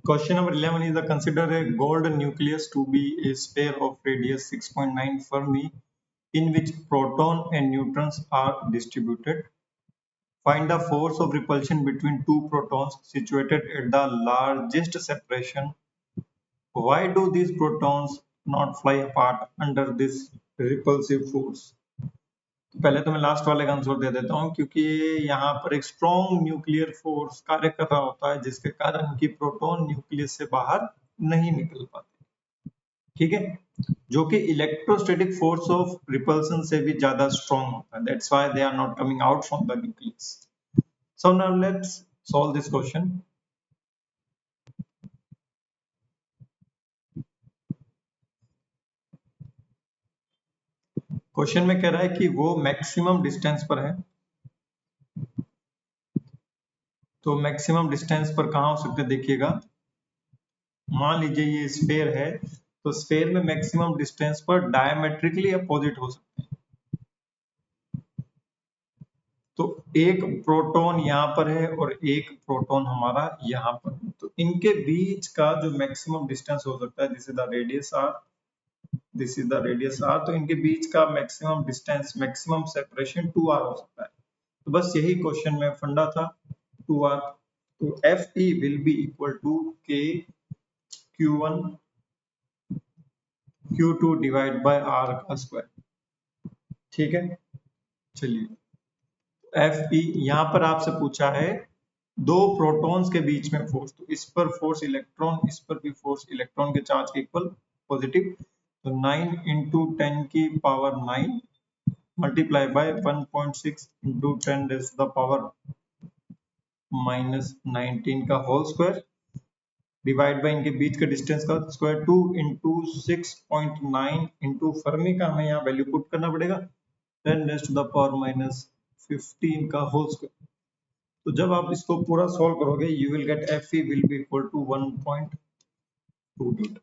Question number 11 is consider a gold nucleus to be a sphere of radius 6.9 Fermi in which proton and neutrons are distributed. Find the force of repulsion between two protons situated at the largest separation. Why do these protons not fly apart under this repulsive force? पहले तो मैं last वाले का answer दे देता हूँ, क्योंकि यहाँ पर एक स्ट्रॉन्ग न्यूक्लियर फोर्स कार्य कर रहा होता है जिसके कारण कि प्रोटॉन न्यूक्लियस से बाहर नहीं निकल पाते, ठीक है, जो कि इलेक्ट्रोस्टैटिक फोर्स ऑफ रिपल्सन से भी ज्यादा स्ट्रॉन्ग होता है. That's why they are not coming out from the nucleus. So now let's solve this question. Question में कह रहा है कि वो मैक्सिमम डिस्टेंस पर है. तो मैक्सिमम डिस्टेंस पर कहाँ हो सकते हैं, देखिएगा, मान लीजिए ये स्फेयर है, तो स्फेयर में मैक्सिमम डिस्टेंस पर डायमेट्रिकली अपोजिट हो सकते हैं. तो एक प्रोटॉन यहाँ पर है और एक प्रोटॉन हमारा यहाँ पर है, तो इनके बीच का जो मैक्सिमम डिस्टेंस हो सकता है, this is the radius R, this is the radius R, तो इनके बीच का maximum distance, maximum separation 2r हो सकता है. तो बस यही क्वेश्चन में फंडा था, 2r. तो Fe will be equal to k q1 q2 divide by r का स्क्वायर. ठीक है, चलिए, Fe यहाँ पर आपसे पूछा है दो प्रोटॉन्स के बीच में फोर्स, तो इस पर फोर्स इलेक्ट्रॉन, इस पर भी फोर्स इलेक्ट्रॉन के चार्ज के इक्वल पॉजिटिव. तो 9 इंटू 10 की power 9 multiply by 1.6 into 10 raise to the power -19 का होल स्क्वायर डिवाइड बाय इनके बीच के डिस्टेंस का स्क्वायर. 2 इंटू 6.9 इंटू फर्मी का हमें यहाँ वैल्यू पुट करना पड़ेगा 10 रेज़ टू द पावर -15 का होल स्क्वायर. तो जब आप इसको पूरा सॉल्व करोगे, you will get Fe will be equal to 1.22.